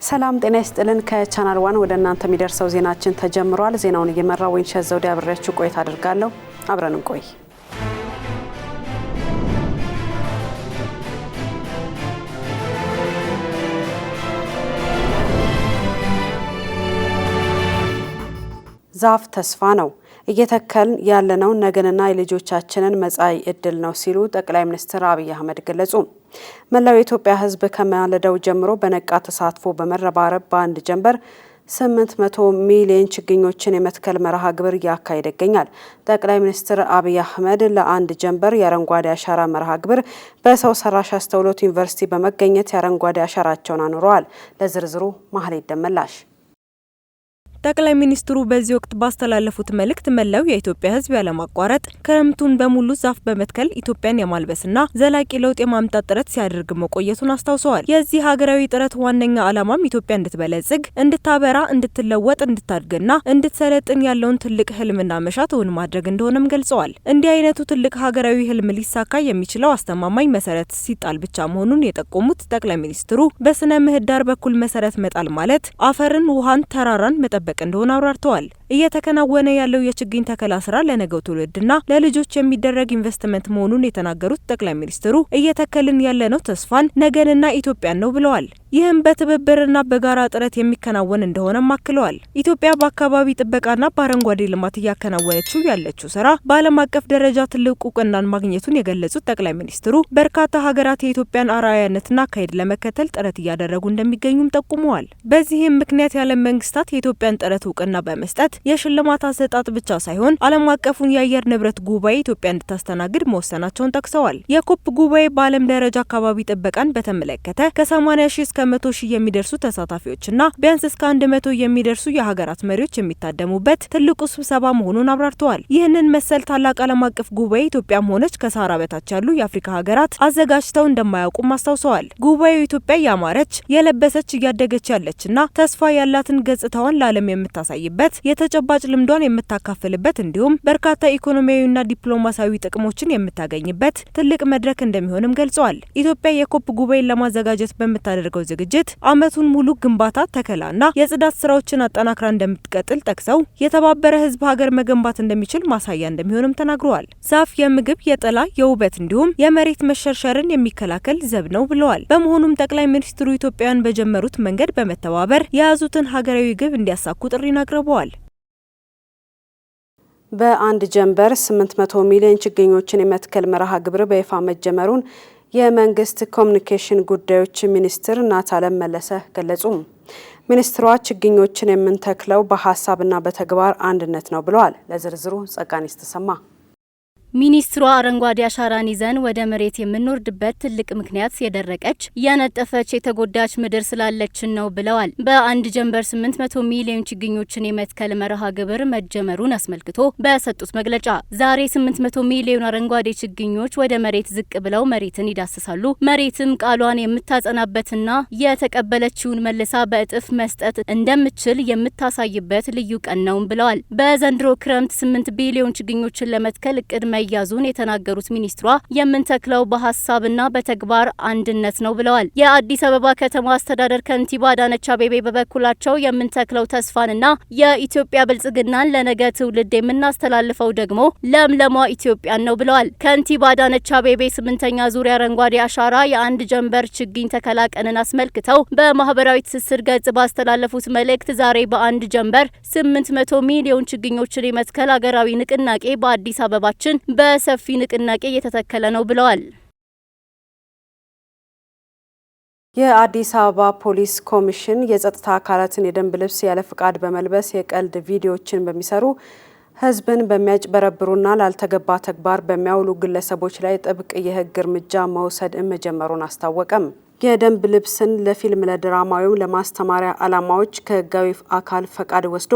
ሰላም ጤና ይስጥልን ከቻናል 1 ወደ እናንተ የሚደርሰው ዜናችን ተጀምሯል። ዜናውን እየመራው ወይንሸት ዘውዴ አብሬያችሁ ቆይታ አደርጋለሁ። አብረን እንቆይ። ዛፍ ተስፋ ነው እየተከልን ያለነው ነገንና የልጆቻችንን መጻኢ ዕድል ነው ሲሉ ጠቅላይ ሚኒስትር አብይ አህመድ ገለጹ። መላው የኢትዮጵያ ሕዝብ ከማለዳው ጀምሮ በነቃ ተሳትፎ በመረባረብ በአንድ ጀንበር 800 ሚሊዮን ችግኞችን የመትከል መርሃ ግብር እያካሄደ ይገኛል። ጠቅላይ ሚኒስትር አብይ አህመድ ለአንድ ጀንበር የአረንጓዴ አሻራ መርሃ ግብር በሰው ሰራሽ አስተውሎት ዩኒቨርሲቲ በመገኘት የአረንጓዴ አሻራቸውን አኑረዋል። ለዝርዝሩ ማህሌት ደመላሽ። ጠቅላይ ሚኒስትሩ በዚህ ወቅት ባስተላለፉት መልእክት መላው የኢትዮጵያ ሕዝብ ያለማቋረጥ ክረምቱን በሙሉ ዛፍ በመትከል ኢትዮጵያን የማልበስና ዘላቂ ለውጥ የማምጣት ጥረት ሲያደርግ መቆየቱን አስታውሰዋል። የዚህ ሀገራዊ ጥረት ዋነኛ ዓላማም ኢትዮጵያ እንድትበለጽግ፣ እንድታበራ፣ እንድትለወጥ፣ እንድታድግና እንድትሰለጥን ያለውን ትልቅ ህልምና መሻት እውን ማድረግ እንደሆነም ገልጸዋል። እንዲህ አይነቱ ትልቅ ሀገራዊ ህልም ሊሳካ የሚችለው አስተማማኝ መሰረት ሲጣል ብቻ መሆኑን የጠቆሙት ጠቅላይ ሚኒስትሩ በስነ ምህዳር በኩል መሰረት መጣል ማለት አፈርን፣ ውሃን፣ ተራራን መጠበቅ እንደሆነ አብራርተዋል። እየተከናወነ ያለው የችግኝ ተከላ ስራ ለነገው ትውልድና ለልጆች የሚደረግ ኢንቨስትመንት መሆኑን የተናገሩት ጠቅላይ ሚኒስትሩ እየተከልን ያለነው ተስፋን ነገንና ኢትዮጵያን ነው ብለዋል። ይህም በትብብርና በጋራ ጥረት የሚከናወን እንደሆነም አክለዋል። ኢትዮጵያ በአካባቢ ጥበቃና በአረንጓዴ ልማት እያከናወነችው ያለችው ስራ በዓለም አቀፍ ደረጃ ትልቅ እውቅናን ማግኘቱን የገለጹት ጠቅላይ ሚኒስትሩ በርካታ ሀገራት የኢትዮጵያን አርአያነትና አካሄድ ለመከተል ጥረት እያደረጉ እንደሚገኙም ጠቁመዋል። በዚህም ምክንያት የዓለም መንግስታት የኢትዮጵያን ጥረት እውቅና በመስጠት የሽልማት አሰጣጥ ብቻ ሳይሆን ዓለም አቀፉን የአየር ንብረት ጉባኤ ኢትዮጵያ እንድታስተናግድ መወሰናቸውን ጠቅሰዋል። የኮፕ ጉባኤ በዓለም ደረጃ አካባቢ ጥበቃን በተመለከተ ከ80 ሺህ እስከ 100 ሺህ የሚደርሱ ተሳታፊዎችና ቢያንስ እስከ 100 የሚደርሱ የሀገራት መሪዎች የሚታደሙበት ትልቁ ስብሰባ መሆኑን አብራርተዋል። ይህንን መሰል ታላቅ ዓለም አቀፍ ጉባኤ ኢትዮጵያም ሆነች ከሳህራ በታች ያሉ የአፍሪካ ሀገራት አዘጋጅተው እንደማያውቁም አስታውሰዋል። ጉባኤው ኢትዮጵያ ያማረች፣ የለበሰች፣ እያደገች ያለችና ተስፋ ያላትን ገጽታዋን ለዓለም የምታሳይበት ተጨባጭ ልምዷን የምታካፍልበት እንዲሁም በርካታ ኢኮኖሚያዊና ዲፕሎማሲያዊ ጥቅሞችን የምታገኝበት ትልቅ መድረክ እንደሚሆንም ገልጸዋል። ኢትዮጵያ የኮፕ ጉባኤን ለማዘጋጀት በምታደርገው ዝግጅት ዓመቱን ሙሉ ግንባታ፣ ተከላና የጽዳት ስራዎችን አጠናክራ እንደምትቀጥል ጠቅሰው የተባበረ ሕዝብ ሀገር መገንባት እንደሚችል ማሳያ እንደሚሆንም ተናግረዋል። ዛፍ የምግብ፣ የጥላ፣ የውበት እንዲሁም የመሬት መሸርሸርን የሚከላከል ዘብ ነው ብለዋል። በመሆኑም ጠቅላይ ሚኒስትሩ ኢትዮጵያውያን በጀመሩት መንገድ በመተባበር የያዙትን ሀገራዊ ግብ እንዲያሳኩ ጥሪን አቅርበዋል። በአንድ ጀንበር 800 ሚሊዮን ችግኞችን የመትከል መርሃ ግብር በይፋ መጀመሩን የመንግስት ኮሚኒኬሽን ጉዳዮች ሚኒስትር ናታለም መለሰ ገለጹ። ሚኒስትሯ ችግኞችን የምንተክለው በሀሳብና በተግባር አንድነት ነው ብለዋል። ለዝርዝሩ ጸጋኒስ ተሰማ። ሚኒስትሯ አረንጓዴ አሻራን ይዘን ወደ መሬት የምንወርድበት ትልቅ ምክንያት የደረቀች የነጠፈች የተጎዳች ምድር ስላለችን ነው ብለዋል። በአንድ ጀንበር 800 ሚሊዮን ችግኞችን የመትከል መርሃ ግብር መጀመሩን አስመልክቶ በሰጡት መግለጫ ዛሬ 800 ሚሊዮን አረንጓዴ ችግኞች ወደ መሬት ዝቅ ብለው መሬትን ይዳስሳሉ። መሬትም ቃሏን የምታጸናበትና የተቀበለችውን መልሳ በእጥፍ መስጠት እንደምትችል የምታሳይበት ልዩ ቀን ነው ብለዋል። በዘንድሮ ክረምት 8 ቢሊዮን ችግኞችን ለመትከል እቅድ መያዙን የተናገሩት ሚኒስትሯ የምንተክለው በሀሳብና በተግባር አንድነት ነው ብለዋል። የአዲስ አበባ ከተማ አስተዳደር ከንቲባ አዳነች አቤቤ በበኩላቸው የምንተክለው ተስፋንና የኢትዮጵያ ብልጽግናን ለነገ ትውልድ የምናስተላልፈው ደግሞ ለምለሟ ኢትዮጵያን ነው ብለዋል። ከንቲባ አዳነች አቤቤ 8ኛ ዙር አረንጓዴ አሻራ የአንድ ጀንበር ችግኝ ተከላ ቀንን አስመልክተው በማህበራዊ ትስስር ገጽ ባስተላለፉት መልእክት ዛሬ በአንድ ጀንበር 800 ሚሊዮን ችግኞችን የመትከል ሀገራዊ ንቅናቄ በአዲስ አበባችን በሰፊ ንቅናቄ እየተተከለ ነው ብለዋል። የአዲስ አበባ ፖሊስ ኮሚሽን የጸጥታ አካላትን የደንብ ልብስ ያለ ፍቃድ በመልበስ የቀልድ ቪዲዮዎችን በሚሰሩ ሕዝብን በሚያጭበረብሩና ላልተገባ ተግባር በሚያውሉ ግለሰቦች ላይ ጥብቅ የሕግ እርምጃ መውሰድ መጀመሩን አስታወቀም። የደንብ ልብስን ለፊልም፣ ለድራማ ወይም ለማስተማሪያ ዓላማዎች ከህጋዊ አካል ፈቃድ ወስዶ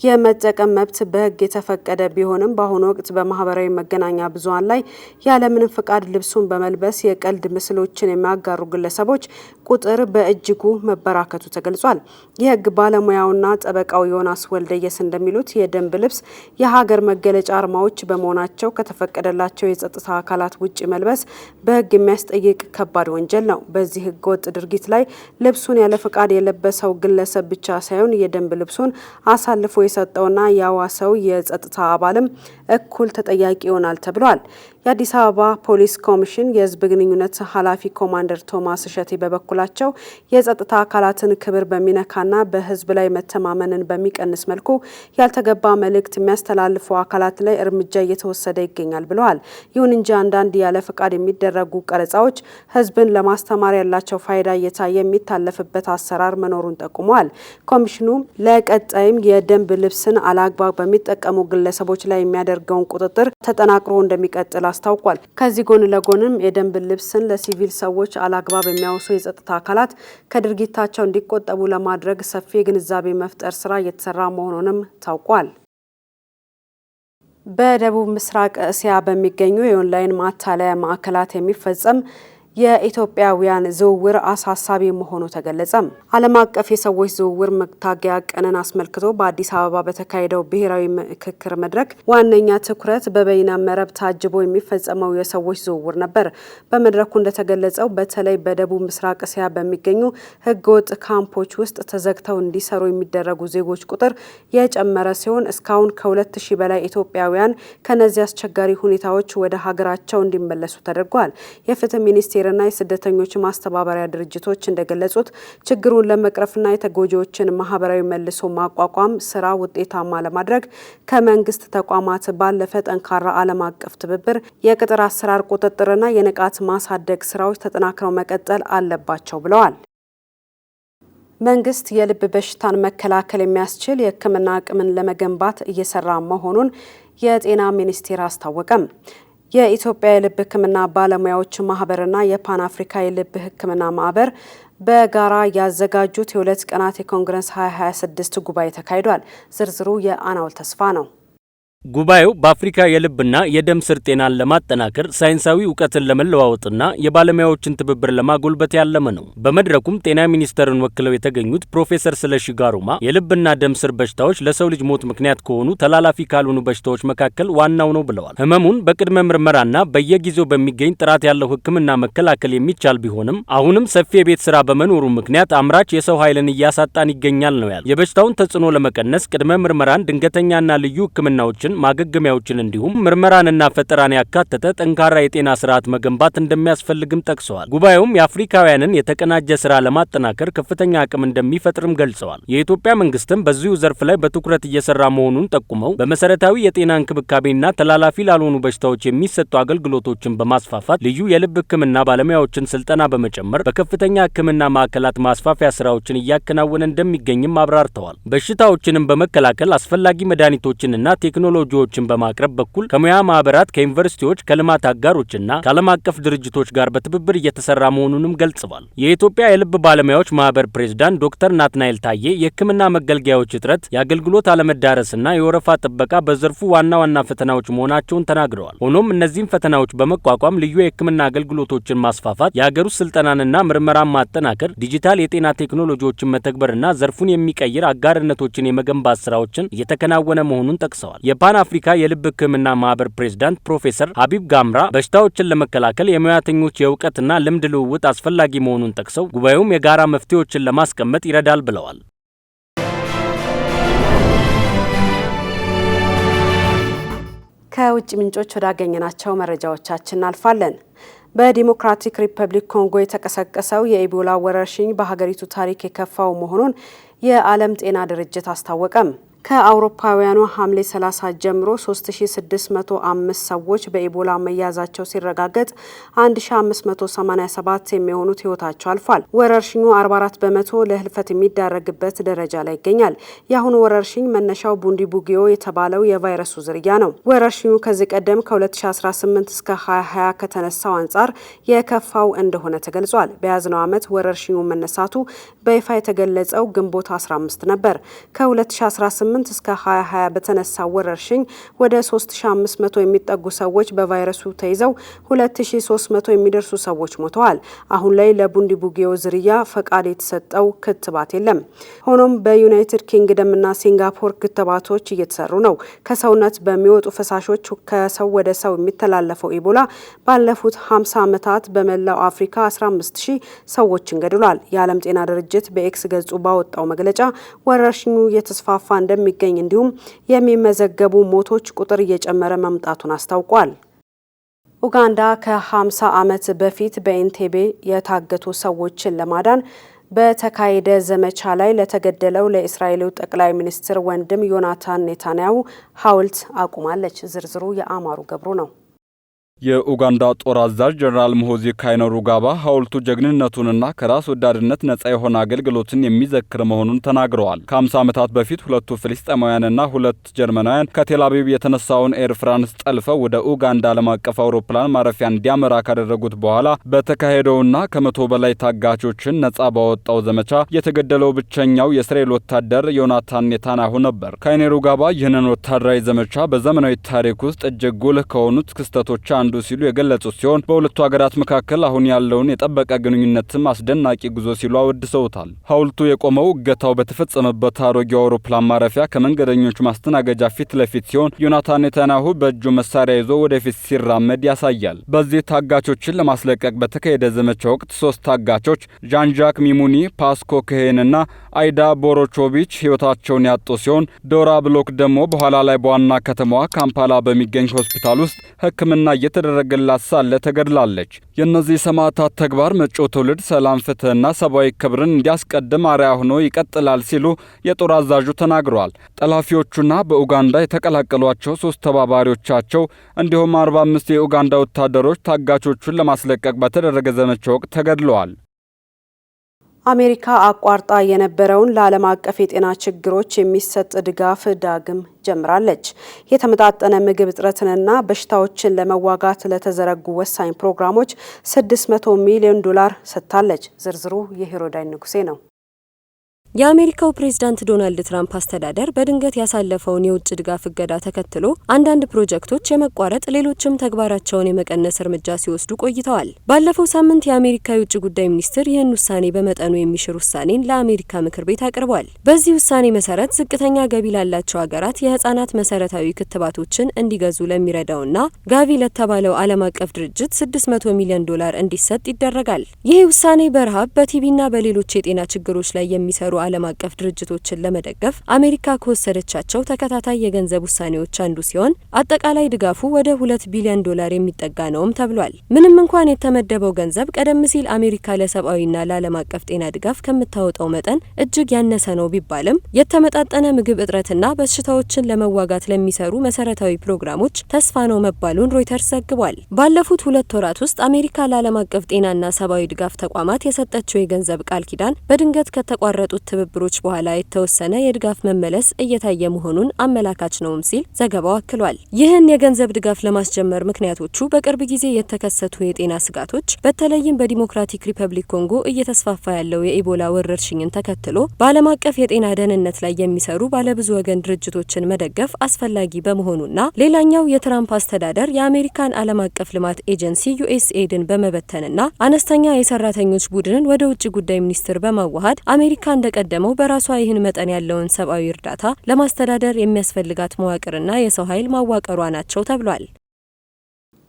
የመጠቀም መብት በህግ የተፈቀደ ቢሆንም በአሁኑ ወቅት በማህበራዊ መገናኛ ብዙሃን ላይ ያለምንም ፈቃድ ልብሱን በመልበስ የቀልድ ምስሎችን የሚያጋሩ ግለሰቦች ቁጥር በእጅጉ መበራከቱ ተገልጿል። የህግ ባለሙያውና ጠበቃው ዮናስ ወልደየስ እንደሚሉት የደንብ ልብስ የሀገር መገለጫ አርማዎች በመሆናቸው ከተፈቀደላቸው የጸጥታ አካላት ውጭ መልበስ በህግ የሚያስጠይቅ ከባድ ወንጀል ነው። በዚህ ህገወጥ ድርጊት ላይ ልብሱን ያለ ፈቃድ የለበሰው ግለሰብ ብቻ ሳይሆን የደንብ ልብሱን አሳልፎ የሰጠውና ያዋሰው የጸጥታ አባልም እኩል ተጠያቂ ይሆናል ተብሏል። የአዲስ አበባ ፖሊስ ኮሚሽን የህዝብ ግንኙነት ኃላፊ ኮማንደር ቶማስ እሸቴ በበኩላቸው የጸጥታ አካላትን ክብር በሚነካና በህዝብ ላይ መተማመንን በሚቀንስ መልኩ ያልተገባ መልእክት የሚያስተላልፉ አካላት ላይ እርምጃ እየተወሰደ ይገኛል ብለዋል። ይሁን እንጂ አንዳንድ ያለ ፈቃድ የሚደረጉ ቀረጻዎች ህዝብን ለማስተማር ያላቸው ፋይዳ እየታየ የሚታለፍበት አሰራር መኖሩን ጠቁመዋል። ኮሚሽኑ ለቀጣይም የደንብ ልብስን አላግባብ በሚጠቀሙ ግለሰቦች ላይ የሚያደርገውን ቁጥጥር ተጠናክሮ እንደሚቀጥል አስታውቋል። ከዚህ ጎን ለጎንም የደንብ ልብስን ለሲቪል ሰዎች አላግባብ የሚያወሱ የጸጥታ አካላት ከድርጊታቸው እንዲቆጠቡ ለማድረግ ሰፊ ግንዛቤ መፍጠር ስራ እየተሰራ መሆኑንም ታውቋል። በደቡብ ምስራቅ እስያ በሚገኙ የኦንላይን ማታለያ ማዕከላት የሚፈጸም የኢትዮጵያውያን ዝውውር አሳሳቢ መሆኑ ተገለጸ። ዓለም አቀፍ የሰዎች ዝውውር መታገያ ቀንን አስመልክቶ በአዲስ አበባ በተካሄደው ብሔራዊ ምክክር መድረክ ዋነኛ ትኩረት በበይነ መረብ ታጅቦ የሚፈጸመው የሰዎች ዝውውር ነበር። በመድረኩ እንደተገለጸው በተለይ በደቡብ ምስራቅ እስያ በሚገኙ ህገወጥ ካምፖች ውስጥ ተዘግተው እንዲሰሩ የሚደረጉ ዜጎች ቁጥር የጨመረ ሲሆን እስካሁን ከ2000 በላይ ኢትዮጵያውያን ከነዚህ አስቸጋሪ ሁኔታዎች ወደ ሀገራቸው እንዲመለሱ ተደርጓል። የፍትህ ሚኒስቴር እና የስደተኞች ማስተባበሪያ ድርጅቶች እንደገለጹት ችግሩን ለመቅረፍና የተጎጂዎችን ማህበራዊ መልሶ ማቋቋም ስራ ውጤታማ ለማድረግ ከመንግስት ተቋማት ባለፈ ጠንካራ ዓለም አቀፍ ትብብር፣ የቅጥር አሰራር ቁጥጥርና የንቃት ማሳደግ ስራዎች ተጠናክረው መቀጠል አለባቸው ብለዋል። መንግስት የልብ በሽታን መከላከል የሚያስችል የሕክምና አቅምን ለመገንባት እየሰራ መሆኑን የጤና ሚኒስቴር አስታወቀም። የኢትዮጵያ የልብ ሕክምና ባለሙያዎች ማህበርና የፓን አፍሪካ የልብ ሕክምና ማህበር በጋራ ያዘጋጁት የ2 ቀናት የኮንግረስ 2026 ጉባኤ ተካሂዷል። ዝርዝሩ የአናውል ተስፋ ነው። ጉባኤው በአፍሪካ የልብና የደም ስር ጤናን ለማጠናከር ሳይንሳዊ እውቀትን ለመለዋወጥና የባለሙያዎችን ትብብር ለማጎልበት ያለመ ነው። በመድረኩም ጤና ሚኒስቴርን ወክለው የተገኙት ፕሮፌሰር ስለሺ ጋሩማ የልብና ደም ስር በሽታዎች ለሰው ልጅ ሞት ምክንያት ከሆኑ ተላላፊ ካልሆኑ በሽታዎች መካከል ዋናው ነው ብለዋል። ህመሙን በቅድመ ምርመራና በየጊዜው በሚገኝ ጥራት ያለው ሕክምና መከላከል የሚቻል ቢሆንም አሁንም ሰፊ የቤት ስራ በመኖሩ ምክንያት አምራች የሰው ኃይልን እያሳጣን ይገኛል ነው ያለው። የበሽታውን ተጽዕኖ ለመቀነስ ቅድመ ምርመራን፣ ድንገተኛና ልዩ ሕክምናዎችን፣ ማገገሚያዎችን እንዲሁም ምርመራንና ፈጠራን ያካተተ ጠንካራ የጤና ስርዓት መገንባት እንደሚያስፈልግም ጠቅሰዋል። ጉባኤውም የአፍሪካውያንን የተቀናጀ ስራ ለማጠናከር ከፍተኛ አቅም እንደሚፈጥርም ገልጸዋል። የኢትዮጵያ መንግስትም በዚሁ ዘርፍ ላይ በትኩረት እየሰራ መሆኑን ጠቁመው በመሰረታዊ የጤና እንክብካቤና ተላላፊ ላልሆኑ በሽታዎች የሚሰጡ አገልግሎቶችን በማስፋፋት ልዩ የልብ ሕክምና ባለሙያዎችን ስልጠና በመጨመር በከፍተኛ ሕክምና ማዕከላት ማስፋፊያ ስራዎችን እያከናወነ እንደሚገኝም አብራርተዋል። በሽታዎችንም በመከላከል አስፈላጊ መድኃኒቶችንና ቴክኖሎጂዎችን በማቅረብ በኩል ከሙያ ማህበራት፣ ከዩኒቨርሲቲዎች፣ ከልማት አጋሮችና ከዓለም አቀፍ ድርጅቶች ጋር በትብብር እየተሰራ መሆኑንም ገልጸዋል። የኢትዮጵያ የልብ ባለሙያዎች ማህበር ፕሬዝዳንት ዶክተር ናትናኤል ታዬ የሕክምና መገልገያዎች እጥረት፣ የአገልግሎት አለመዳረስና የወረፋ ጥበቃ በዘርፉ ዋና ዋና ፈተናዎች መሆናቸውን ተናግረዋል። ሆኖም እነዚህም ፈተናዎች በመቋቋም ልዩ የሕክምና አገልግሎቶችን ማስፋፋት፣ የሀገር ውስጥ ስልጠናንና ምርመራን ማጠናከር፣ ዲጂታል የጤና ቴክኖሎጂዎችን መተግበርና ዘርፉን የሚቀይር አጋርነቶችን የመገንባት ስራዎችን እየተከናወነ መሆኑን ጠቅሰዋል። የፓን አፍሪካ የልብ ሕክምና ማህበር ፕሬዝዳንት ፕሮፌሰር ሀቢብ ጋምራ በሽታዎችን ለመከላከል የሙያተኞች የእውቀትና ልምድ ልውውጥ አስፈላጊ መሆኑን ጠቅሰው ጉባኤውም የጋራ መፍትሄዎችን ለማስቀመጥ ይረዳል ብለዋል። ከውጭ ምንጮች ወዳገኘናቸው መረጃዎቻችን እናልፋለን። በዲሞክራቲክ ሪፐብሊክ ኮንጎ የተቀሰቀሰው የኢቦላ ወረርሽኝ በሀገሪቱ ታሪክ የከፋው መሆኑን የዓለም ጤና ድርጅት አስታወቀም። ከአውሮፓውያኑ ሐምሌ 30 ጀምሮ 3605 ሰዎች በኢቦላ መያዛቸው ሲረጋገጥ 1587 የሚሆኑት ህይወታቸው አልፏል። ወረርሽኙ 44 በመቶ ለህልፈት የሚዳረግበት ደረጃ ላይ ይገኛል። የአሁኑ ወረርሽኝ መነሻው ቡንዲ ቡጊዮ የተባለው የቫይረሱ ዝርያ ነው። ወረርሽኙ ከዚህ ቀደም ከ2018 እስከ 2020 ከተነሳው አንጻር የከፋው እንደሆነ ተገልጿል። በያዝነው ዓመት ወረርሽኙ መነሳቱ በይፋ የተገለጸው ግንቦት 15 ነበር። ከ2018 2018 እስከ 2020 በተነሳው ወረርሽኝ ወደ 3500 የሚጠጉ ሰዎች በቫይረሱ ተይዘው 2300 የሚደርሱ ሰዎች ሞተዋል። አሁን ላይ ለቡንዲቡጊዮ ዝርያ ፈቃድ የተሰጠው ክትባት የለም። ሆኖም በዩናይትድ ኪንግደምና ሲንጋፖር ክትባቶች እየተሰሩ ነው። ከሰውነት በሚወጡ ፈሳሾች ከሰው ወደ ሰው የሚተላለፈው ኢቦላ ባለፉት 50 ዓመታት በመላው አፍሪካ 15000 ሰዎችን ገድሏል። የዓለም ጤና ድርጅት በኤክስ ገጹ ባወጣው መግለጫ ወረርሽኙ እየተስፋፋ እንደሚገኝ እንዲሁም የሚመዘገቡ ሞቶች ቁጥር እየጨመረ መምጣቱን አስታውቋል። ኡጋንዳ ከ50 ዓመት በፊት በኢንቴቤ የታገቱ ሰዎችን ለማዳን በተካሄደ ዘመቻ ላይ ለተገደለው ለእስራኤሉ ጠቅላይ ሚኒስትር ወንድም ዮናታን ኔታንያሁ ሐውልት አቁማለች። ዝርዝሩ የአማሩ ገብሩ ነው። የኡጋንዳ ጦር አዛዥ ጀነራል ሙሆዚ ካይነሩጋባ ሐውልቱ ጀግንነቱንና ከራስ ወዳድነት ነጻ የሆነ አገልግሎትን የሚዘክር መሆኑን ተናግረዋል። ከ50 ዓመታት በፊት ሁለቱ ፍልስጤማውያንና ሁለት ጀርመናውያን ከቴል አቪቭ የተነሳውን ኤር ፍራንስ ጠልፈው ወደ ኡጋንዳ ዓለም አቀፍ አውሮፕላን ማረፊያ እንዲያመራ ካደረጉት በኋላ በተካሄደውና ከ100 በላይ ታጋቾችን ነጻ ባወጣው ዘመቻ የተገደለው ብቸኛው የእስራኤል ወታደር ዮናታን ኔታንያሁ ነበር። ካይነሩጋባ ይህንን ወታደራዊ ዘመቻ በዘመናዊ ታሪክ ውስጥ እጅግ ጉልህ ከሆኑት ክስተቶች አንዱ ሲሉ የገለጹት ሲሆን በሁለቱ ሀገራት መካከል አሁን ያለውን የጠበቀ ግንኙነትም አስደናቂ ጉዞ ሲሉ አወድሰውታል። ሐውልቱ የቆመው እገታው በተፈጸመበት አሮጌው አውሮፕላን ማረፊያ ከመንገደኞች ማስተናገጃ ፊት ለፊት ሲሆን ዮናታን ኔታንያሁ በእጁ መሳሪያ ይዞ ወደፊት ሲራመድ ያሳያል። በዚህ ታጋቾችን ለማስለቀቅ በተካሄደ ዘመቻ ወቅት 3 ታጋቾች ዣን ዣክ ሚሙኒ፣ ፓስኮ ክሄንና አይዳ ቦሮቾቪች ሕይወታቸውን ያጡ ሲሆን ዶራ ብሎክ ደግሞ በኋላ ላይ በዋና ከተማዋ ካምፓላ በሚገኝ ሆስፒታል ውስጥ ሕክምና እየተደረገላት ሳለ ተገድላለች። የእነዚህ ሰማዕታት ተግባር መጪው ትውልድ ሰላም፣ ፍትህና ሰብአዊ ክብርን እንዲያስቀድም አርአያ ሆኖ ይቀጥላል ሲሉ የጦር አዛዡ ተናግረዋል። ጠላፊዎቹና በኡጋንዳ የተቀላቀሏቸው 3 ተባባሪዎቻቸው እንዲሁም 45 የኡጋንዳ ወታደሮች ታጋቾቹን ለማስለቀቅ በተደረገ ዘመቻ ወቅት ተገድለዋል። አሜሪካ አቋርጣ የነበረውን ለዓለም አቀፍ የጤና ችግሮች የሚሰጥ ድጋፍ ዳግም ጀምራለች። የተመጣጠነ ምግብ እጥረትንና በሽታዎችን ለመዋጋት ለተዘረጉ ወሳኝ ፕሮግራሞች $600 ሚሊዮን ሰጥታለች። ዝርዝሩ የሂሮዳይ ንጉሴ ነው። የአሜሪካው ፕሬዝዳንት ዶናልድ ትራምፕ አስተዳደር በድንገት ያሳለፈውን የውጭ ድጋፍ እገዳ ተከትሎ አንዳንድ ፕሮጀክቶች የመቋረጥ ሌሎችም ተግባራቸውን የመቀነስ እርምጃ ሲወስዱ ቆይተዋል። ባለፈው ሳምንት የአሜሪካ የውጭ ጉዳይ ሚኒስትር ይህን ውሳኔ በመጠኑ የሚሽር ውሳኔን ለአሜሪካ ምክር ቤት አቅርቧል። በዚህ ውሳኔ መሰረት ዝቅተኛ ገቢ ላላቸው ሀገራት የህፃናት መሰረታዊ ክትባቶችን እንዲገዙ ለሚረዳውና ጋቪ ለተባለው ዓለም አቀፍ ድርጅት $600 ሚሊዮን እንዲሰጥ ይደረጋል። ይህ ውሳኔ በረሃብ በቲቢና በሌሎች የጤና ችግሮች ላይ የሚሰሩ ዓለም አቀፍ ድርጅቶችን ለመደገፍ አሜሪካ ከወሰደቻቸው ተከታታይ የገንዘብ ውሳኔዎች አንዱ ሲሆን አጠቃላይ ድጋፉ ወደ $2 ቢሊዮን የሚጠጋ ነውም ተብሏል። ምንም እንኳን የተመደበው ገንዘብ ቀደም ሲል አሜሪካ ለሰብአዊና ለዓለም አቀፍ ጤና ድጋፍ ከምታወጣው መጠን እጅግ ያነሰ ነው ቢባልም የተመጣጠነ ምግብ እጥረትና በሽታዎችን ለመዋጋት ለሚሰሩ መሰረታዊ ፕሮግራሞች ተስፋ ነው መባሉን ሮይተርስ ዘግቧል። ባለፉት 2 ወራት ውስጥ አሜሪካ ለዓለም አቀፍ ጤናና ሰብአዊ ድጋፍ ተቋማት የሰጠችው የገንዘብ ቃል ኪዳን በድንገት ከተቋረጡት ትብብሮች በኋላ የተወሰነ የድጋፍ መመለስ እየታየ መሆኑን አመላካች ነውም ሲል ዘገባው አክሏል። ይህን የገንዘብ ድጋፍ ለማስጀመር ምክንያቶቹ በቅርብ ጊዜ የተከሰቱ የጤና ስጋቶች፣ በተለይም በዲሞክራቲክ ሪፐብሊክ ኮንጎ እየተስፋፋ ያለው የኢቦላ ወረርሽኝን ተከትሎ በዓለም አቀፍ የጤና ደህንነት ላይ የሚሰሩ ባለብዙ ወገን ድርጅቶችን መደገፍ አስፈላጊ በመሆኑና ሌላኛው የትራምፕ አስተዳደር የአሜሪካን ዓለም አቀፍ ልማት ኤጀንሲ ዩኤስኤድን በመበተንና አነስተኛ የሰራተኞች ቡድንን ወደ ውጭ ጉዳይ ሚኒስቴር በማዋሃድ አሜሪካ እንደቀደመው በራሷ ይህን መጠን ያለውን ሰብአዊ እርዳታ ለማስተዳደር የሚያስፈልጋት መዋቅርና የሰው ኃይል ማዋቀሯ ናቸው ተብሏል።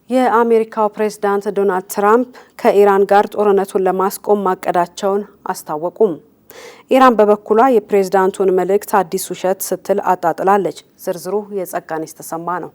የአሜሪካው ፕሬዝዳንት ዶናልድ ትራምፕ ከኢራን ጋር ጦርነቱን ለማስቆም ማቀዳቸውን አስታወቁም። ኢራን በበኩሏ የፕሬዝዳንቱን መልእክት አዲስ ውሸት ስትል አጣጥላለች። ዝርዝሩ የጸጋኔስ ተሰማ ነው።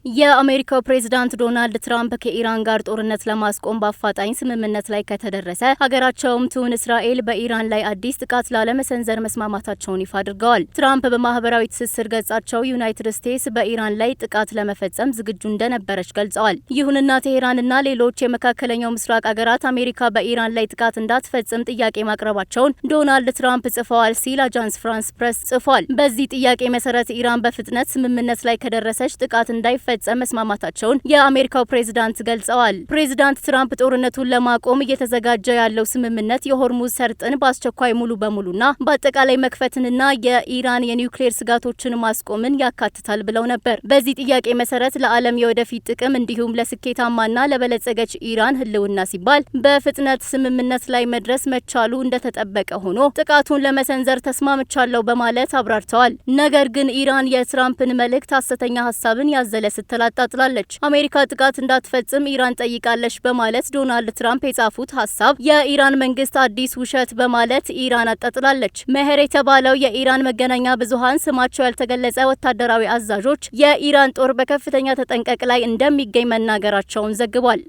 የአሜሪካው ፕሬዝዳንት ዶናልድ ትራምፕ ከኢራን ጋር ጦርነት ለማስቆም በአፋጣኝ ስምምነት ላይ ከተደረሰ ሀገራቸውም ትሁን እስራኤል በኢራን ላይ አዲስ ጥቃት ላለመሰንዘር መስማማታቸውን ይፋ አድርገዋል። ትራምፕ በማህበራዊ ትስስር ገጻቸው ዩናይትድ ስቴትስ በኢራን ላይ ጥቃት ለመፈጸም ዝግጁ እንደነበረች ገልጸዋል። ይሁንና ቴሄራንና ሌሎች የመካከለኛው ምስራቅ ሀገራት አሜሪካ በኢራን ላይ ጥቃት እንዳትፈጽም ጥያቄ ማቅረባቸውን ዶናልድ ትራምፕ ጽፈዋል ሲል አጃንስ ፍራንስ ፕሬስ ጽፏል። በዚህ ጥያቄ መሰረት ኢራን በፍጥነት ስምምነት ላይ ከደረሰች ጥቃት እንዳይፈ እንዲፈጸም መስማማታቸውን የአሜሪካው ፕሬዝዳንት ገልጸዋል። ፕሬዝዳንት ትራምፕ ጦርነቱን ለማቆም እየተዘጋጀ ያለው ስምምነት የሆርሙዝ ሰርጥን በአስቸኳይ ሙሉ በሙሉና በአጠቃላይ መክፈትንና የኢራን የኒውክሌር ስጋቶችን ማስቆምን ያካትታል ብለው ነበር። በዚህ ጥያቄ መሰረት ለዓለም የወደፊት ጥቅም እንዲሁም ለስኬታማና ለበለጸገች ኢራን ህልውና ሲባል በፍጥነት ስምምነት ላይ መድረስ መቻሉ እንደተጠበቀ ሆኖ ጥቃቱን ለመሰንዘር ተስማምቻለሁ በማለት አብራርተዋል። ነገር ግን ኢራን የትራምፕን መልእክት ሐሰተኛ ሀሳብን ያዘለ ስትል አጣጥላለች። አሜሪካ ጥቃት እንዳትፈጽም ኢራን ጠይቃለች በማለት ዶናልድ ትራምፕ የጻፉት ሀሳብ የኢራን መንግስት አዲስ ውሸት በማለት ኢራን አጣጥላለች። መሄር የተባለው የኢራን መገናኛ ብዙሃን ስማቸው ያልተገለጸ ወታደራዊ አዛዦች የኢራን ጦር በከፍተኛ ተጠንቀቅ ላይ እንደሚገኝ መናገራቸውን ዘግቧል።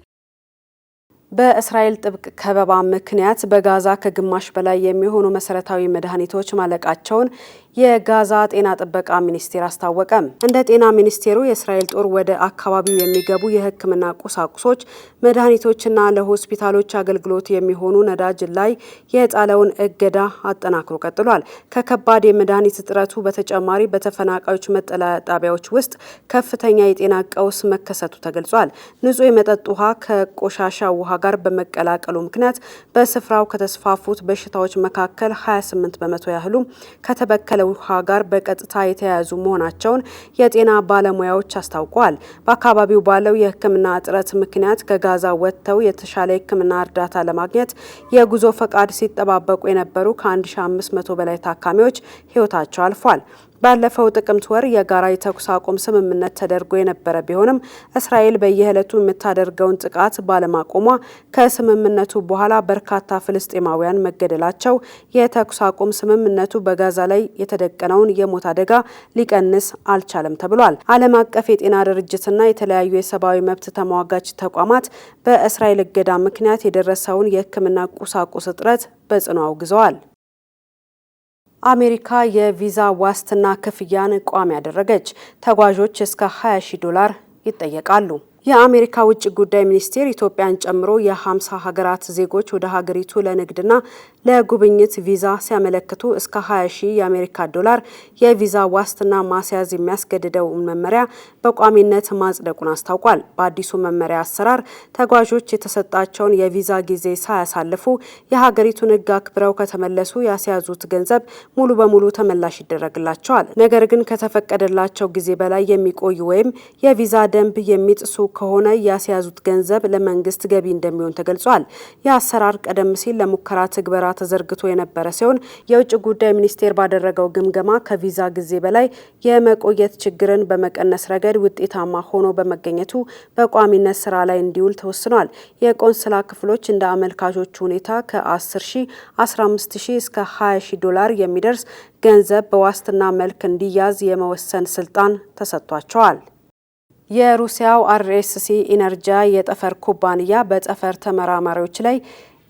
በእስራኤል ጥብቅ ከበባ ምክንያት በጋዛ ከግማሽ በላይ የሚሆኑ መሰረታዊ መድኃኒቶች ማለቃቸውን የጋዛ ጤና ጥበቃ ሚኒስቴር አስታወቀ። እንደ ጤና ሚኒስቴሩ የእስራኤል ጦር ወደ አካባቢው የሚገቡ የሕክምና ቁሳቁሶች፣ መድኃኒቶችና ለሆስፒታሎች አገልግሎት የሚሆኑ ነዳጅ ላይ የጣለውን እገዳ አጠናክሮ ቀጥሏል። ከከባድ የመድኃኒት እጥረቱ በተጨማሪ በተፈናቃዮች መጠለያ ጣቢያዎች ውስጥ ከፍተኛ የጤና ቀውስ መከሰቱ ተገልጿል። ንጹህ የመጠጥ ውሃ ከቆሻሻ ውሃ ጋር በመቀላቀሉ ምክንያት በስፍራው ከተስፋፉት በሽታዎች መካከል 28 በመቶ ያህሉ ከተበከለ ውሃ ጋር በቀጥታ የተያያዙ መሆናቸውን የጤና ባለሙያዎች አስታውቀዋል። በአካባቢው ባለው የሕክምና እጥረት ምክንያት ከጋዛ ወጥተው የተሻለ ሕክምና እርዳታ ለማግኘት የጉዞ ፈቃድ ሲጠባበቁ የነበሩ ከ1500 በላይ ታካሚዎች ሕይወታቸው አልፏል። ባለፈው ጥቅምት ወር የጋራ የተኩስ አቁም ስምምነት ተደርጎ የነበረ ቢሆንም እስራኤል በየዕለቱ የምታደርገውን ጥቃት ባለማቆሟ ከስምምነቱ በኋላ በርካታ ፍልስጤማውያን መገደላቸው የተኩስ አቁም ስምምነቱ በጋዛ ላይ የተደቀነውን የሞት አደጋ ሊቀንስ አልቻለም ተብሏል። ዓለም አቀፍ የጤና ድርጅትና የተለያዩ የሰብአዊ መብት ተሟጋች ተቋማት በእስራኤል እገዳ ምክንያት የደረሰውን የሕክምና ቁሳቁስ እጥረት በጽኑ አውግዘዋል። አሜሪካ የቪዛ ዋስትና ክፍያን ቋሚ ያደረገች። ተጓዦች እስከ $20,000 ይጠየቃሉ። የአሜሪካ ውጭ ጉዳይ ሚኒስቴር ኢትዮጵያን ጨምሮ የ50 ሀገራት ዜጎች ወደ ሀገሪቱ ለንግድና ለጉብኝት ቪዛ ሲያመለክቱ እስከ $20,000 የአሜሪካ ዶላር የቪዛ ዋስትና ማስያዝ የሚያስገድደውን መመሪያ በቋሚነት ማጽደቁን አስታውቋል። በአዲሱ መመሪያ አሰራር ተጓዦች የተሰጣቸውን የቪዛ ጊዜ ሳያሳልፉ የሀገሪቱን ሕግ አክብረው ከተመለሱ ያስያዙት ገንዘብ ሙሉ በሙሉ ተመላሽ ይደረግላቸዋል። ነገር ግን ከተፈቀደላቸው ጊዜ በላይ የሚቆዩ ወይም የቪዛ ደንብ የሚጥሱ ከሆነ ያስያዙት ገንዘብ ለመንግስት ገቢ እንደሚሆን ተገልጿል። የአሰራር ቀደም ሲል ለሙከራ ትግበራ ተዘርግቶ የነበረ ሲሆን የውጭ ጉዳይ ሚኒስቴር ባደረገው ግምገማ ከቪዛ ጊዜ በላይ የመቆየት ችግርን በመቀነስ ረገድ ውጤታማ ሆኖ በመገኘቱ በቋሚነት ስራ ላይ እንዲውል ተወስኗል። የቆንስላ ክፍሎች እንደ አመልካቾቹ ሁኔታ ከ10,000፣ 15,000 እስከ $20,000 የሚደርስ ገንዘብ በዋስትና መልክ እንዲያዝ የመወሰን ስልጣን ተሰጥቷቸዋል። የሩሲያው አርኤስሲ ኢነርጂ የጠፈር ኩባንያ በጠፈር ተመራማሪዎች ላይ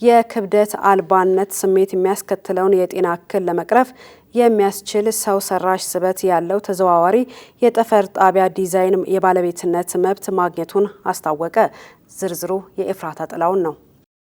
የክብደት አልባነት ስሜት የሚያስከትለውን የጤና እክል ለመቅረፍ የሚያስችል ሰው ሰራሽ ስበት ያለው ተዘዋዋሪ የጠፈር ጣቢያ ዲዛይን የባለቤትነት መብት ማግኘቱን አስታወቀ። ዝርዝሩ የኤፍራታ ጥላውን ነው።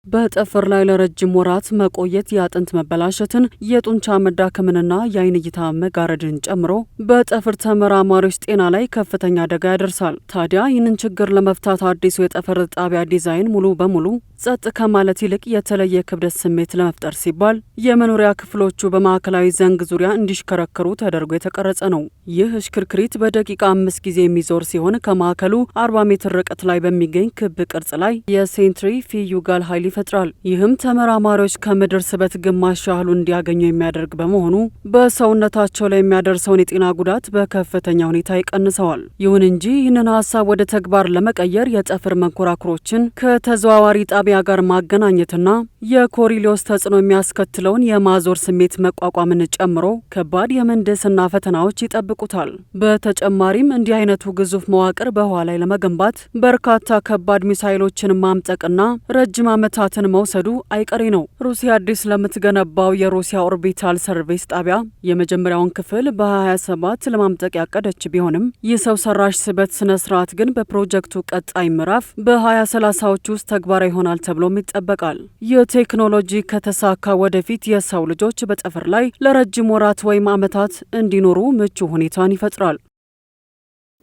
በጠፈር ላይ ለረጅም ወራት መቆየት የአጥንት መበላሸትን፣ የጡንቻ መዳከምንና የአይን እይታ መጋረድን ጨምሮ በጠፈር ተመራማሪዎች ጤና ላይ ከፍተኛ አደጋ ያደርሳል። ታዲያ ይህንን ችግር ለመፍታት አዲሱ የጠፈር ጣቢያ ዲዛይን ሙሉ በሙሉ ጸጥ ከማለት ይልቅ የተለየ ክብደት ስሜት ለመፍጠር ሲባል የመኖሪያ ክፍሎቹ በማዕከላዊ ዘንግ ዙሪያ እንዲሽከረከሩ ተደርጎ የተቀረጸ ነው። ይህ እሽክርክሪት በደቂቃ 5 ጊዜ የሚዞር ሲሆን ከማዕከሉ 40 ሜትር ርቀት ላይ በሚገኝ ክብ ቅርጽ ላይ የሴንትሪፊዩጋል ኃይል ይፈጥራል። ይህም ተመራማሪዎች ከምድር ስበት ግማሽ ያህሉ እንዲያገኙ የሚያደርግ በመሆኑ በሰውነታቸው ላይ የሚያደርሰውን የጤና ጉዳት በከፍተኛ ሁኔታ ይቀንሰዋል። ይሁን እንጂ ይህንን ሀሳብ ወደ ተግባር ለመቀየር የጠፈር መንኮራኩሮችን ከተዘዋዋሪ ጣቢያ ጋር ማገናኘትና የኮሪሊዮስ ተጽዕኖ የሚያስከትለውን የማዞር ስሜት መቋቋምን ጨምሮ ከባድ የምህንድስና ፈተናዎች ይጠብቁታል። በተጨማሪም እንዲህ አይነቱ ግዙፍ መዋቅር በህዋ ላይ ለመገንባት በርካታ ከባድ ሚሳይሎችን ማምጠቅና ረጅም ዓመታትን መውሰዱ አይቀሬ ነው። ሩሲያ አዲስ ለምትገነባው የሩሲያ ኦርቢታል ሰርቪስ ጣቢያ የመጀመሪያውን ክፍል በ2027 ለማምጠቅ ያቀደች ቢሆንም ይህ ሰው ሰራሽ ስበት ስነ ስርዓት ግን በፕሮጀክቱ ቀጣይ ምዕራፍ በ2030ዎች ውስጥ ተግባራዊ ይሆናል ተብሎም ይጠበቃል። ይህ ቴክኖሎጂ ከተሳካ ወደፊት የሰው ልጆች በጠፈር ላይ ለረጅም ወራት ወይም ዓመታት እንዲኖሩ ምቹ ሁኔታን ይፈጥራል።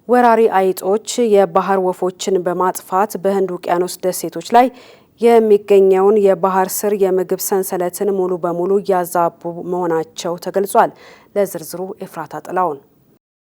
ወራሪ አይጦች የባህር ወፎችን በማጥፋት በህንድ ውቅያኖስ ደሴቶች ላይ የሚገኘውን የባህር ስር የምግብ ሰንሰለትን ሙሉ በሙሉ እያዛቡ መሆናቸው ተገልጿል። ለዝርዝሩ ኤፍራታ ጥላውን።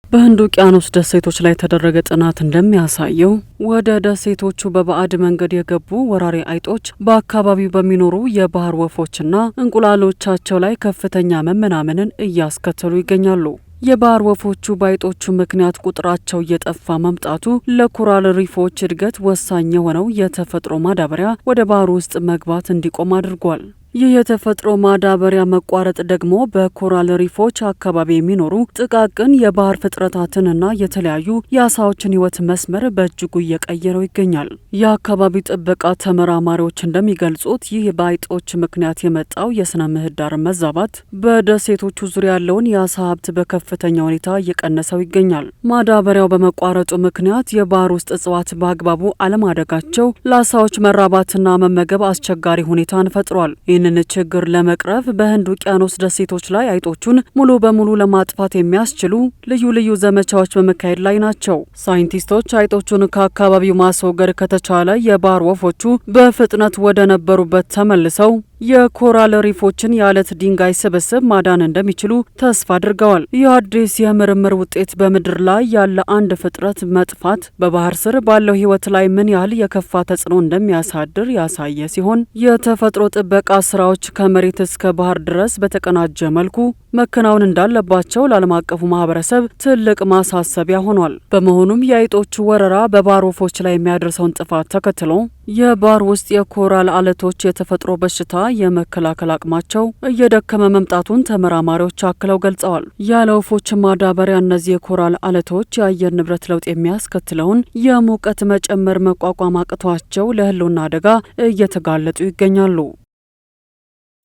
በህንድ ውቅያኖስ ደሴቶች ላይ የተደረገ ጥናት እንደሚያሳየው ወደ ደሴቶቹ በባዕድ መንገድ የገቡ ወራሪ አይጦች በአካባቢው በሚኖሩ የባህር ወፎችና እንቁላሎቻቸው ላይ ከፍተኛ መመናመንን እያስከተሉ ይገኛሉ። የባህር ወፎቹ በአይጦቹ ምክንያት ቁጥራቸው እየጠፋ መምጣቱ ለኮራል ሪፎች እድገት ወሳኝ የሆነው የተፈጥሮ ማዳበሪያ ወደ ባህር ውስጥ መግባት እንዲቆም አድርጓል። ይህ የተፈጥሮ ማዳበሪያ መቋረጥ ደግሞ በኮራል ሪፎች አካባቢ የሚኖሩ ጥቃቅን የባህር ፍጥረታትንና የተለያዩ የአሳዎችን ሕይወት መስመር በእጅጉ እየቀየረው ይገኛል። የአካባቢ ጥበቃ ተመራማሪዎች እንደሚገልጹት ይህ በአይጦች ምክንያት የመጣው የስነ ምህዳር መዛባት በደሴቶቹ ዙሪያ ያለውን የአሳ ሀብት በከፍተኛ ሁኔታ እየቀነሰው ይገኛል። ማዳበሪያው በመቋረጡ ምክንያት የባህር ውስጥ እጽዋት በአግባቡ አለማደጋቸው ለአሳዎች መራባትና መመገብ አስቸጋሪ ሁኔታን ፈጥሯል። ይህንን ችግር ለመቅረፍ በህንድ ውቅያኖስ ደሴቶች ላይ አይጦቹን ሙሉ በሙሉ ለማጥፋት የሚያስችሉ ልዩ ልዩ ዘመቻዎች በመካሄድ ላይ ናቸው። ሳይንቲስቶች አይጦቹን ከአካባቢው ማስወገድ ከተቻለ የባህር ወፎቹ በፍጥነት ወደ ነበሩበት ተመልሰው የኮራል ሪፎችን የአለት ድንጋይ ስብስብ ማዳን እንደሚችሉ ተስፋ አድርገዋል። ይህ አዲስ የምርምር ውጤት በምድር ላይ ያለ አንድ ፍጥረት መጥፋት በባህር ስር ባለው ሕይወት ላይ ምን ያህል የከፋ ተጽዕኖ እንደሚያሳድር ያሳየ ሲሆን የተፈጥሮ ጥበቃ ስራዎች ከመሬት እስከ ባህር ድረስ በተቀናጀ መልኩ መከናወን እንዳለባቸው ለዓለም አቀፉ ማህበረሰብ ትልቅ ማሳሰቢያ ሆኗል። በመሆኑም የአይጦቹ ወረራ በባህር ወፎች ላይ የሚያደርሰውን ጥፋት ተከትሎ የባህር ውስጥ የኮራል አለቶች የተፈጥሮ በሽታ የመከላከል አቅማቸው እየደከመ መምጣቱን ተመራማሪዎች አክለው ገልጸዋል። ያለ ወፎች ማዳበሪያ እነዚህ የኮራል አለቶች የአየር ንብረት ለውጥ የሚያስከትለውን የሙቀት መጨመር መቋቋም አቅቷቸው ለህልውና አደጋ እየተጋለጡ ይገኛሉ።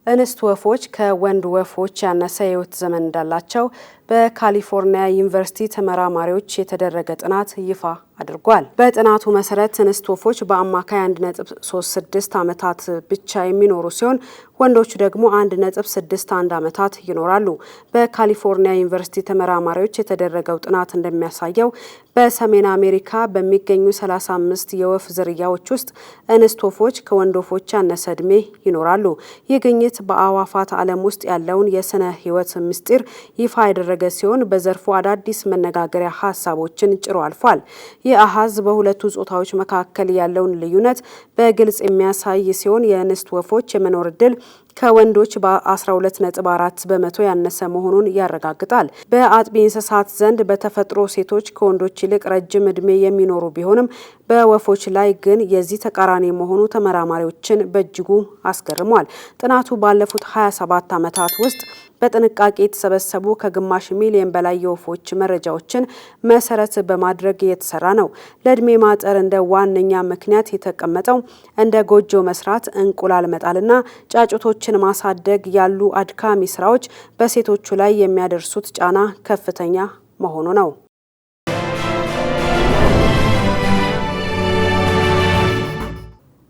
እንስት ወፎች ከወንድ ወፎች ያነሰ የህይወት ዘመን እንዳላቸው በካሊፎርኒያ ዩኒቨርሲቲ ተመራማሪዎች የተደረገ ጥናት ይፋ አድርጓል። በጥናቱ መሰረት እንስት ወፎች በአማካይ 1.36 ዓመታት ብቻ የሚኖሩ ሲሆን ወንዶቹ ደግሞ 1.61 ዓመታት ይኖራሉ። በካሊፎርኒያ ዩኒቨርሲቲ ተመራማሪዎች የተደረገው ጥናት እንደሚያሳየው በሰሜን አሜሪካ በሚገኙ 35 የወፍ ዝርያዎች ውስጥ እንስት ወፎች ከወንድ ወፎች ያነሰ ዕድሜ ይኖራሉ። ይህ ግኝት በአዕዋፋት ዓለም ውስጥ ያለውን የስነ ህይወት ምስጢር ይፋ ያደረገ ሲሆን በዘርፉ አዳዲስ መነጋገሪያ ሀሳቦችን ጭሮ አልፏል። ይህ አሃዝ በሁለቱ ጾታዎች መካከል ያለውን ልዩነት በግልጽ የሚያሳይ ሲሆን የእንስት ወፎች የመኖር ዕድል ከወንዶች በ12.4 በመቶ ያነሰ መሆኑን ያረጋግጣል። በአጥቢ እንስሳት ዘንድ በተፈጥሮ ሴቶች ከወንዶች ይልቅ ረጅም ዕድሜ የሚኖሩ ቢሆንም በወፎች ላይ ግን የዚህ ተቃራኒ መሆኑ ተመራማሪዎችን በእጅጉ አስገርሟል። ጥናቱ ባለፉት 27 ዓመታት ውስጥ በጥንቃቄ የተሰበሰቡ ከግማሽ ሚሊዮን በላይ የወፎች መረጃዎችን መሰረት በማድረግ የተሰራ ነው። ለዕድሜ ማጠር እንደ ዋነኛ ምክንያት የተቀመጠው እንደ ጎጆ መስራት፣ እንቁላል መጣልና ጫጩቶችን ማሳደግ ያሉ አድካሚ ስራዎች በሴቶቹ ላይ የሚያደርሱት ጫና ከፍተኛ መሆኑ ነው።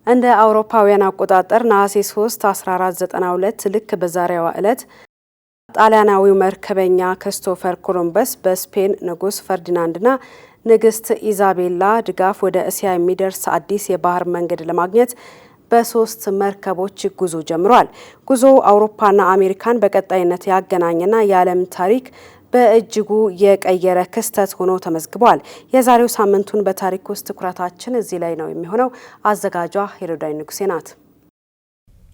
እንደ አውሮፓውያን አቆጣጠር ነሐሴ 3 1492 ልክ በዛሬዋ ዕለት ጣሊያናዊው መርከበኛ ክርስቶፈር ኮሎምበስ በስፔን ንጉስ ፈርዲናንድና ንግስት ኢዛቤላ ድጋፍ ወደ እስያ የሚደርስ አዲስ የባህር መንገድ ለማግኘት በሶስት መርከቦች ጉዞ ጀምሯል። ጉዞው አውሮፓና አሜሪካን በቀጣይነት ያገናኘና የዓለም ታሪክ በእጅጉ የቀየረ ክስተት ሆኖ ተመዝግቧል። የዛሬው ሳምንቱን በታሪክ ውስጥ ትኩረታችን እዚህ ላይ ነው የሚሆነው። አዘጋጇ ሄሮዳይ ንጉሴ ናት።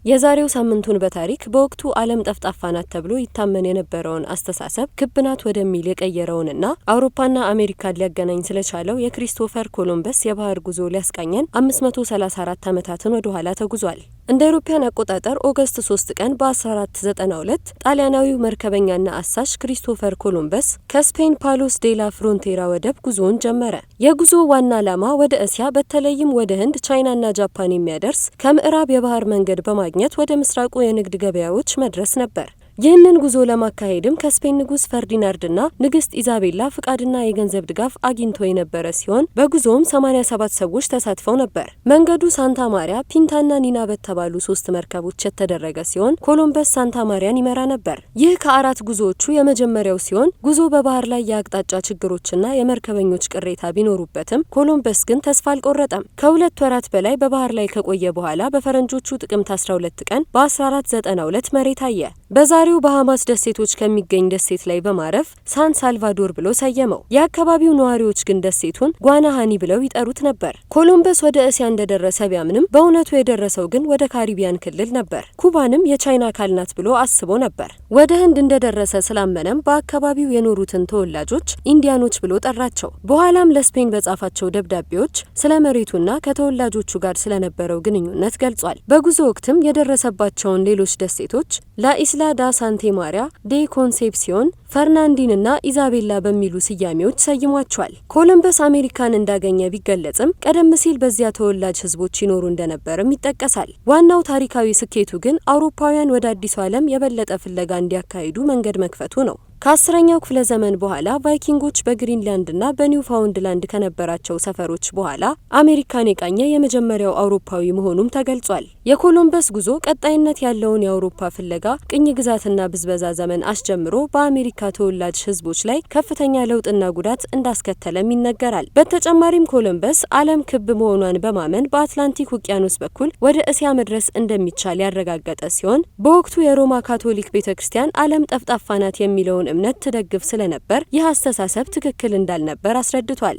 የዛሬው ሳምንቱን በታሪክ በወቅቱ ዓለም ጠፍጣፋ ናት ተብሎ ይታመን የነበረውን አስተሳሰብ ክብ ናት ወደሚል የቀየረውንና አውሮፓና አሜሪካን ሊያገናኝ ስለቻለው የክሪስቶፈር ኮሎምበስ የባህር ጉዞ ሊያስቃኘን 534 ዓመታትን ወደ ኋላ ተጉዟል። እንደ አውሮፓውያን አቆጣጠር ኦገስት 3 ቀን በ1492 ጣሊያናዊው መርከበኛና አሳሽ ክሪስቶፈር ኮሎምበስ ከስፔን ፓሎስ ዴላ ፍሮንቴራ ወደብ ጉዞውን ጀመረ። የጉዞ ዋና ዓላማ ወደ እስያ በተለይም ወደ ህንድ፣ ቻይናና ጃፓን የሚያደርስ ከምዕራብ የባህር መንገድ በማግኘት ወደ ምስራቁ የንግድ ገበያዎች መድረስ ነበር። ይህንን ጉዞ ለማካሄድም ከስፔን ንጉስ ፈርዲናንድና ንግስት ኢዛቤላ ፍቃድና የገንዘብ ድጋፍ አግኝቶ የነበረ ሲሆን በጉዞውም 87 ሰዎች ተሳትፈው ነበር። መንገዱ ሳንታ ማሪያ፣ ፒንታና ኒና በተባሉ 3 መርከቦች የተደረገ ሲሆን ኮሎምበስ ሳንታ ማሪያን ይመራ ነበር። ይህ ከ4 ጉዞዎቹ የመጀመሪያው ሲሆን ጉዞ በባህር ላይ የአቅጣጫ ችግሮችና የመርከበኞች ቅሬታ ቢኖሩበትም ኮሎምበስ ግን ተስፋ አልቆረጠም። ከ2 ወራት በላይ በባህር ላይ ከቆየ በኋላ በፈረንጆቹ ጥቅምት 12 ቀን በ1492 መሬት አየ። በዛሬው ባሃማስ ደሴቶች ከሚገኝ ደሴት ላይ በማረፍ ሳን ሳልቫዶር ብሎ ሰየመው። የአካባቢው ነዋሪዎች ግን ደሴቱን ጓናሃኒ ብለው ይጠሩት ነበር። ኮሎምበስ ወደ እስያ እንደደረሰ ቢያምንም በእውነቱ የደረሰው ግን ወደ ካሪቢያን ክልል ነበር። ኩባንም የቻይና አካል ናት ብሎ አስቦ ነበር። ወደ ህንድ እንደደረሰ ስላመነም በአካባቢው የኖሩትን ተወላጆች ኢንዲያኖች ብሎ ጠራቸው። በኋላም ለስፔን በጻፋቸው ደብዳቤዎች ስለ መሬቱና ከተወላጆቹ ጋር ስለነበረው ግንኙነት ገልጿል። በጉዞ ወቅትም የደረሰባቸውን ሌሎች ደሴቶች ላኢስላ ዳ ሳንቴ ማሪያ፣ ዴ ኮንሴፕሲዮን፣ ፈርናንዲንና ኢዛቤላ በሚሉ ስያሜዎች ሰይሟቸዋል። ኮሎምበስ አሜሪካን እንዳገኘ ቢገለጽም ቀደም ሲል በዚያ ተወላጅ ህዝቦች ይኖሩ እንደነበርም ይጠቀሳል። ዋናው ታሪካዊ ስኬቱ ግን አውሮፓውያን ወደ አዲሱ ዓለም የበለጠ ፍለጋ እንዲያካሂዱ መንገድ መክፈቱ ነው። ከ10ኛው ክፍለ ዘመን በኋላ ቫይኪንጎች በግሪንላንድና በኒውፋውንድላንድ ከነበራቸው ሰፈሮች በኋላ አሜሪካን የቃኘ የመጀመሪያው አውሮፓዊ መሆኑም ተገልጿል። የኮሎምበስ ጉዞ ቀጣይነት ያለውን የአውሮፓ ፍለጋ፣ ቅኝ ግዛትና ብዝበዛ ዘመን አስጀምሮ በአሜሪካ ተወላጅ ህዝቦች ላይ ከፍተኛ ለውጥና ጉዳት እንዳስከተለም ይነገራል። በተጨማሪም ኮሎምበስ ዓለም ክብ መሆኗን በማመን በአትላንቲክ ውቅያኖስ በኩል ወደ እስያ መድረስ እንደሚቻል ያረጋገጠ ሲሆን በወቅቱ የሮማ ካቶሊክ ቤተክርስቲያን ዓለም ጠፍጣፋ ናት የሚለውን እምነት ትደግፍ ስለነበር ይህ አስተሳሰብ ትክክል እንዳልነበር አስረድቷል።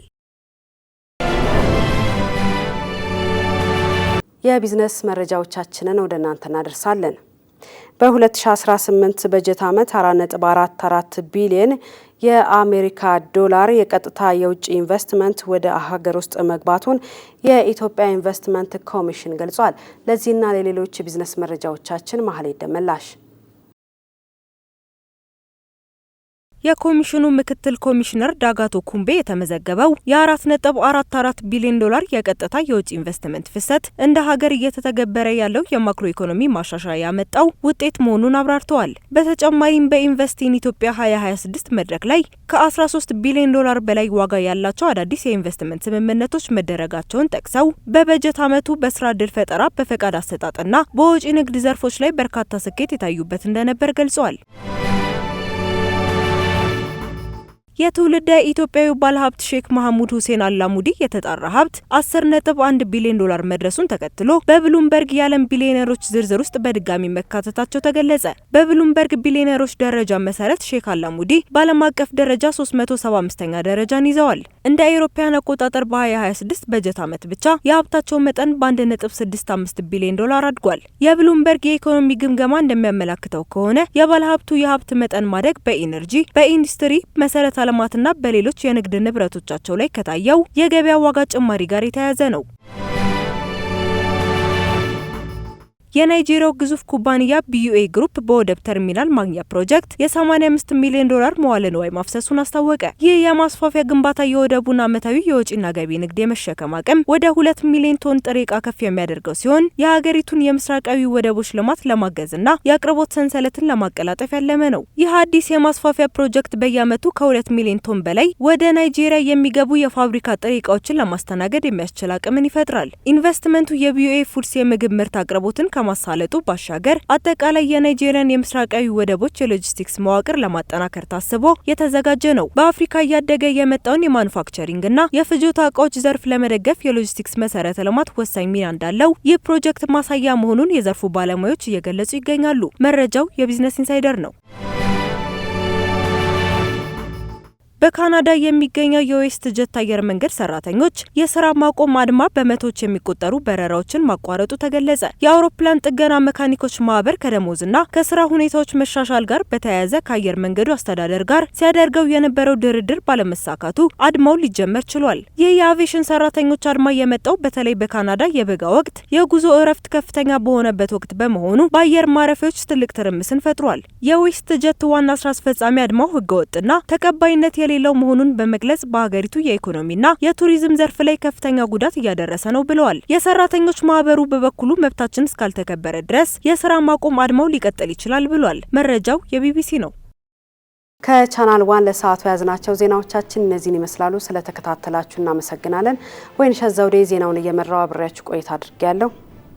የቢዝነስ መረጃዎቻችንን ወደ እናንተ እናደርሳለን። በ2018 በጀት ዓመት 4.44 ቢሊዮን የአሜሪካ ዶላር የቀጥታ የውጭ ኢንቨስትመንት ወደ ሀገር ውስጥ መግባቱን የኢትዮጵያ ኢንቨስትመንት ኮሚሽን ገልጿል። ለዚህና ለሌሎች የቢዝነስ መረጃዎቻችን ማህሌት ደመላሽ። የኮሚሽኑ ምክትል ኮሚሽነር ዳጋቶ ኩምቤ የተመዘገበው የ4.44 ቢሊዮን ዶላር የቀጥታ የውጭ ኢንቨስትመንት ፍሰት እንደ ሀገር እየተተገበረ ያለው የማክሮ ኢኮኖሚ ማሻሻያ ያመጣው ውጤት መሆኑን አብራርተዋል። በተጨማሪም በኢንቨስት ኢን ኢትዮጵያ 2026 መድረክ ላይ ከ13 ቢሊዮን ዶላር በላይ ዋጋ ያላቸው አዳዲስ የኢንቨስትመንት ስምምነቶች መደረጋቸውን ጠቅሰው በበጀት ዓመቱ በስራ ዕድል ፈጠራ፣ በፈቃድ አሰጣጥና በወጪ ንግድ ዘርፎች ላይ በርካታ ስኬት የታዩበት እንደነበር ገልጸዋል። የትውልደ ኢትዮጵያዊ ባለሀብት ሼክ መሐሙድ ሁሴን አላሙዲ የተጣራ ሀብት 10.1 ቢሊዮን ዶላር መድረሱን ተከትሎ በብሉምበርግ የዓለም ቢሊዮነሮች ዝርዝር ውስጥ በድጋሚ መካተታቸው ተገለጸ። በብሉምበርግ ቢሊዮነሮች ደረጃ መሰረት ሼክ አላሙዲ በዓለም አቀፍ ደረጃ 375ኛ ደረጃን ይዘዋል። እንደ አውሮፓውያን አቆጣጠር በ2026 በጀት ዓመት ብቻ የሀብታቸው መጠን በ1.65 ቢሊዮን ዶላር አድጓል። የብሉምበርግ የኢኮኖሚ ግምገማ እንደሚያመላክተው ከሆነ የባለሀብቱ የሀብት መጠን ማደግ በኢነርጂ፣ በኢንዱስትሪ፣ መሰረተ ልማትና በሌሎች የንግድ ንብረቶቻቸው ላይ ከታየው የገበያ ዋጋ ጭማሪ ጋር የተያያዘ ነው። የናይጄሪያው ግዙፍ ኩባንያ ቢዩኤ ግሩፕ በወደብ ተርሚናል ማግኛ ፕሮጀክት የ85 ሚሊዮን ዶላር መዋለ ንዋይ ማፍሰሱን አስታወቀ። ይህ የማስፋፊያ ግንባታ የወደቡን ዓመታዊ የወጪና ገቢ ንግድ የመሸከም አቅም ወደ 2 ሚሊዮን ቶን ጥሬ ዕቃ ከፍ የሚያደርገው ሲሆን የሀገሪቱን የምስራቃዊ ወደቦች ልማት ለማገዝና የአቅርቦት ሰንሰለትን ለማቀላጠፍ ያለመ ነው። ይህ አዲስ የማስፋፊያ ፕሮጀክት በየዓመቱ ከ2 ሚሊዮን ቶን በላይ ወደ ናይጄሪያ የሚገቡ የፋብሪካ ጥሬ ዕቃዎችን ለማስተናገድ የሚያስችል አቅምን ይፈጥራል። ኢንቨስትመንቱ የቢዩኤ ፉድስ የምግብ ምርት አቅርቦትን ከማሳለጡ ባሻገር አጠቃላይ የናይጄሪያን የምስራቃዊ ወደቦች የሎጂስቲክስ መዋቅር ለማጠናከር ታስቦ የተዘጋጀ ነው። በአፍሪካ እያደገ የመጣውን የማኑፋክቸሪንግ እና የፍጆታ እቃዎች ዘርፍ ለመደገፍ የሎጂስቲክስ መሰረተ ልማት ወሳኝ ሚና እንዳለው ይህ ፕሮጀክት ማሳያ መሆኑን የዘርፉ ባለሙያዎች እየገለጹ ይገኛሉ። መረጃው የቢዝነስ ኢንሳይደር ነው። በካናዳ የሚገኘው የዌስት ጀት አየር መንገድ ሰራተኞች የስራ ማቆም አድማ በመቶዎች የሚቆጠሩ በረራዎችን ማቋረጡ ተገለጸ። የአውሮፕላን ጥገና መካኒኮች ማህበር ከደሞዝና ከስራ ሁኔታዎች መሻሻል ጋር በተያያዘ ከአየር መንገዱ አስተዳደር ጋር ሲያደርገው የነበረው ድርድር ባለመሳካቱ አድማው ሊጀመር ችሏል። ይህ የአቪዬሽን ሰራተኞች አድማ የመጣው በተለይ በካናዳ የበጋ ወቅት የጉዞ እረፍት ከፍተኛ በሆነበት ወቅት በመሆኑ በአየር ማረፊያዎች ትልቅ ትርምስን ፈጥሯል። የዌስት ጀት ዋና ስራ አስፈጻሚ አድማው ህገወጥና ተቀባይነት የሌለው መሆኑን በመግለጽ በሀገሪቱ የኢኮኖሚና የቱሪዝም ዘርፍ ላይ ከፍተኛ ጉዳት እያደረሰ ነው ብለዋል። የሰራተኞች ማህበሩ በበኩሉ መብታችን እስካልተከበረ ድረስ የስራ ማቆም አድማው ሊቀጥል ይችላል ብሏል። መረጃው የቢቢሲ ነው። ከቻናል ዋን ለሰዓቱ ያዝናቸው ዜናዎቻችን እነዚህን ይመስላሉ። ስለተከታተላችሁ እናመሰግናለን። ወይንሸት ዘውዴ ዜናውን እየመራው አብሬያችሁ ቆይታ አድርጌያለሁ።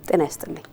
ጤና ይስጥልኝ።